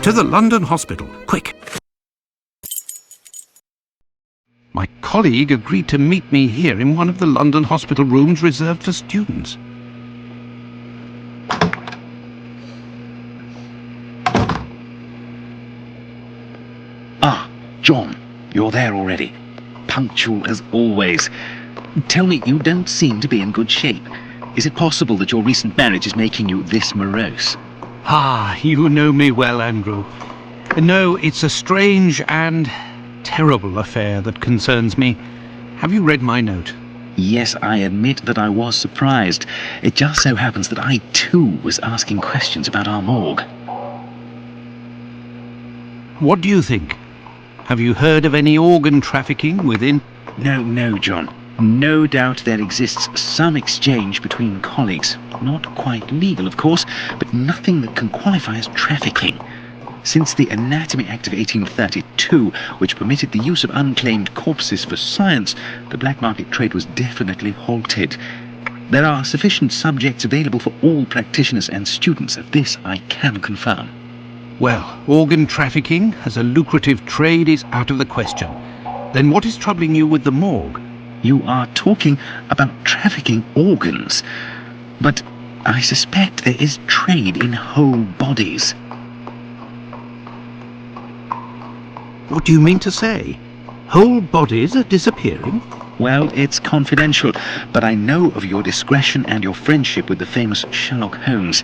To the London hospital, quick! My colleague agreed to meet me here in one of the London hospital rooms reserved for students. Ah, John, you're there already. Punctual as always. Tell me, you don't seem to be in good shape. Is it possible that your recent marriage is making you this morose? Ah, you know me well, Andrew. No, it's a strange and terrible affair that concerns me. Have you read my note? Yes, I admit that I was surprised. It just so happens that I, too, was asking questions about our morgue. What do you think? Have you heard of any organ trafficking within? No, John. No doubt there exists some exchange between colleagues. Not quite legal, of course, but nothing that can qualify as trafficking. Since the Anatomy Act of 1832, which permitted the use of unclaimed corpses for science, the black market trade was definitely halted. There are sufficient subjects available for all practitioners and students. Of this I can confirm. Well, organ trafficking as a lucrative trade is out of the question. Then what is troubling you with the morgue? You are talking about trafficking organs, but I suspect there is trade in whole bodies. What do you mean to say? Whole bodies are disappearing? Well, it's confidential, but I know of your discretion and your friendship with the famous Sherlock Holmes.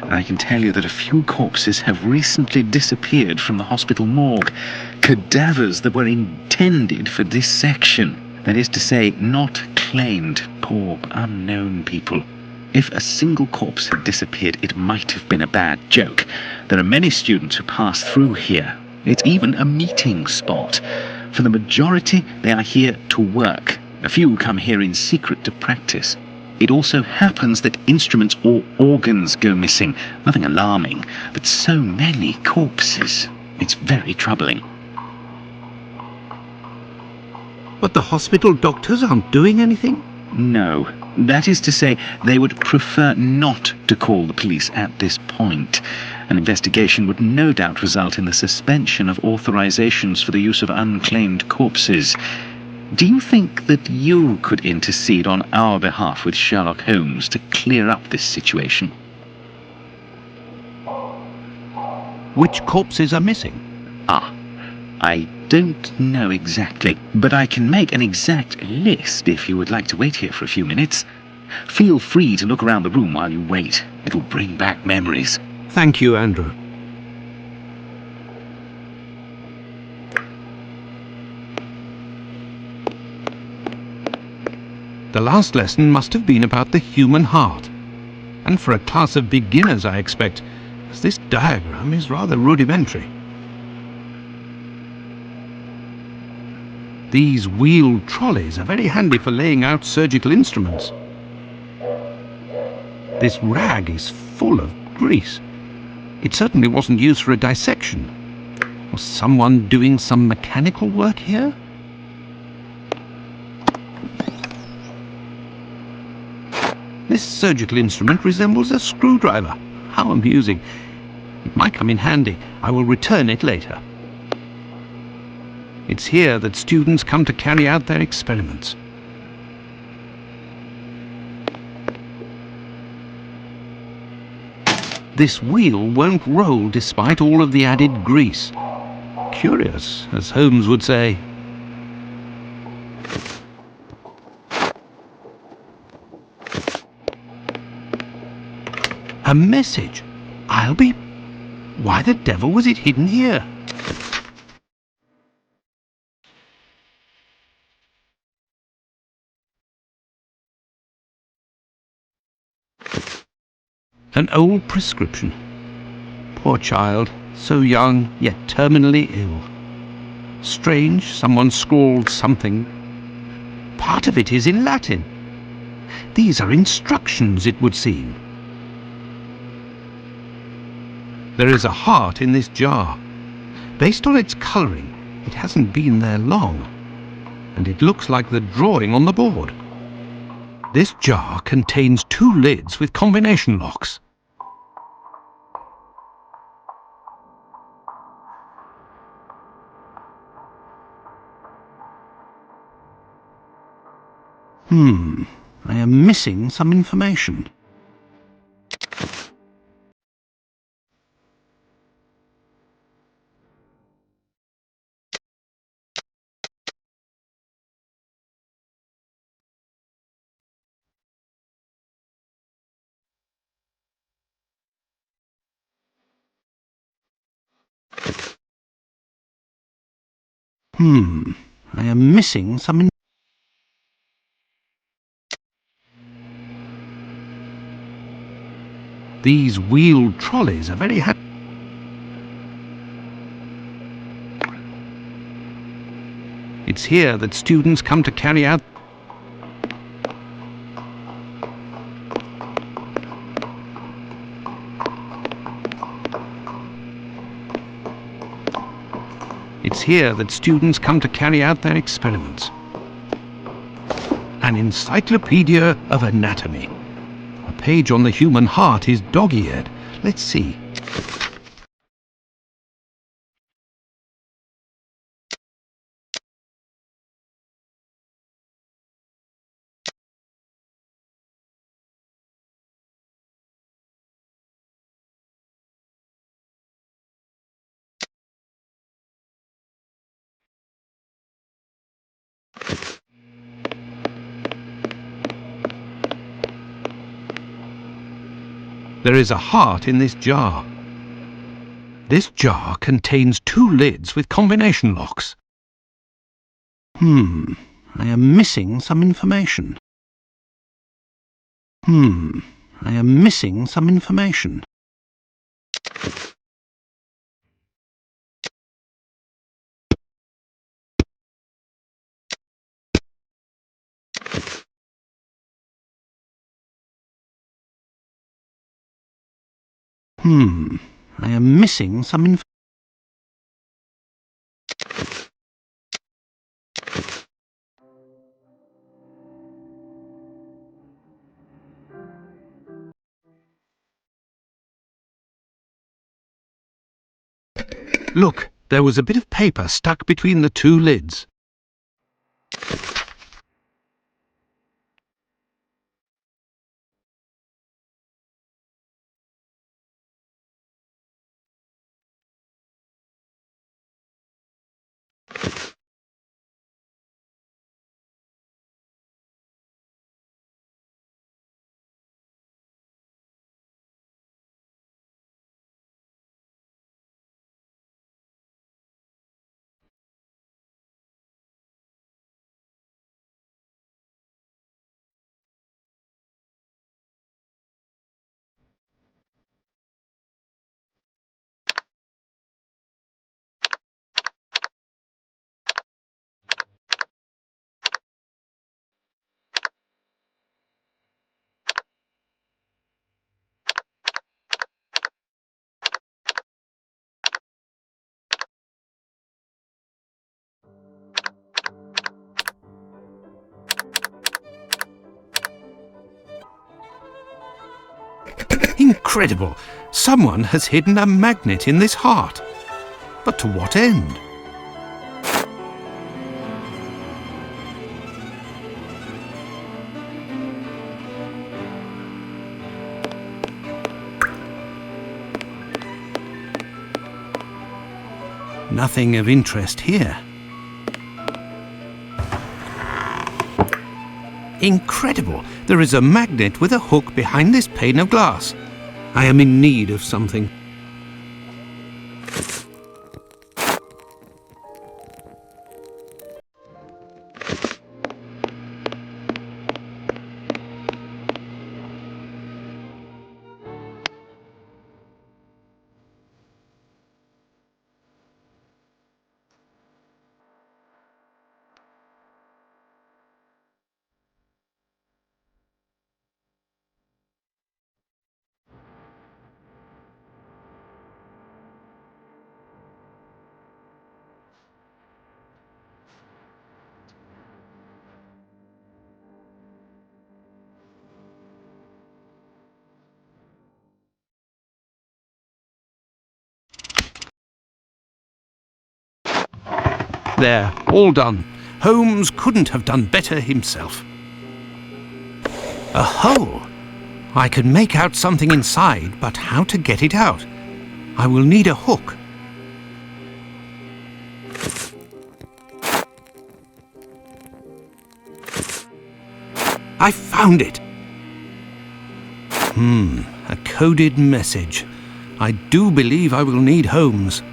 I can tell you that a few corpses have recently disappeared from the hospital morgue. Cadavers that were intended for dissection. That is to say, not claimed, poor, unknown people. If a single corpse had disappeared, it might have been a bad joke. There are many students who pass through here. It's even a meeting spot. For the majority, they are here to work. A few come here in secret to practice. It also happens that instruments or organs go missing. Nothing alarming, but so many corpses. It's very troubling. But the hospital doctors aren't doing anything? No. That is to say, they would prefer not to call the police at this point. An investigation would no doubt result in the suspension of authorizations for the use of unclaimed corpses. Do you think that you could intercede on our behalf with Sherlock Holmes to clear up this situation? Which corpses are missing? I don't know exactly, but I can make an exact list if you would like to wait here for a few minutes. Feel free to look around the room while you wait. It'll bring back memories. Thank you, Andrew. The last lesson must have been about the human heart. And for a class of beginners, I expect, as this diagram is rather rudimentary. These wheeled trolleys are very handy for laying out surgical instruments. This rag is full of grease. It certainly wasn't used for a dissection. Was someone doing some mechanical work here? This surgical instrument resembles a screwdriver. How amusing. It might come in handy. I will return it later. It's here that students come to carry out their experiments. This wheel won't roll despite all of the added grease. Curious, as Holmes would say. A message. I'll be... Why the devil was it hidden here? An old prescription. Poor child, so young, yet terminally ill. Strange, someone scrawled something. Part of it is in Latin. These are instructions, it would seem. There is a heart in this jar. Based on its colouring, it hasn't been there long. And it looks like the drawing on the board. This jar contains 2 lids with combination locks. I am missing some information. I am missing some These wheeled trolleys are very It's here that students come to carry out It's here that students come to carry out their experiments. An encyclopedia of anatomy. A page on the human heart is dog-eared. Let's see. There is a heart in this jar. This jar contains 2 lids with combination locks. I am missing some information. I am missing some information. I am missing some information. Look, there was a bit of paper stuck between the 2 lids. Incredible! Someone has hidden a magnet in this heart. But to what end? Nothing of interest here. Incredible! There is a magnet with a hook behind this pane of glass. I am in need of something. There, all done. Holmes couldn't have done better himself. A hole! I can make out something inside, but how to get it out? I will need a hook. I found it! A coded message. I do believe I will need Holmes.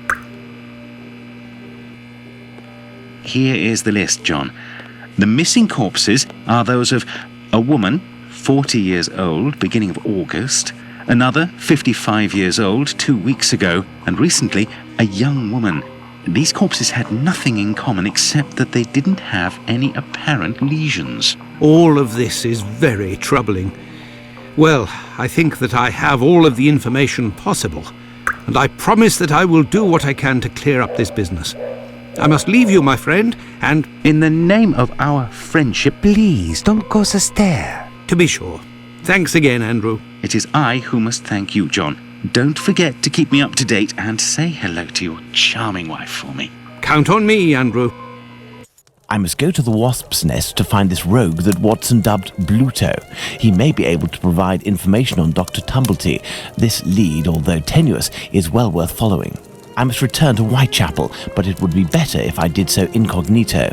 Here is the list, John. The missing corpses are those of a woman, 40 years old, beginning of August, another, 55 years old, 2 weeks ago, and recently, a young woman. These corpses had nothing in common except that they didn't have any apparent lesions. All of this is very troubling. Well, I think that I have all of the information possible, and I promise that I will do what I can to clear up this business. I must leave you, my friend, and In the name of our friendship, Please, don't go so stare. to be sure. Thanks again, Andrew. it is I who must thank you, John. Don't forget to keep me up to date and say hello to your charming wife for me. Count on me, Andrew. I must go to the Wasp's Nest to find this rogue that Watson dubbed Bluto. He may be able to provide information on Dr. Tumblety. This lead, although tenuous, is well worth following. I must return to Whitechapel, but it would be better if I did so incognito.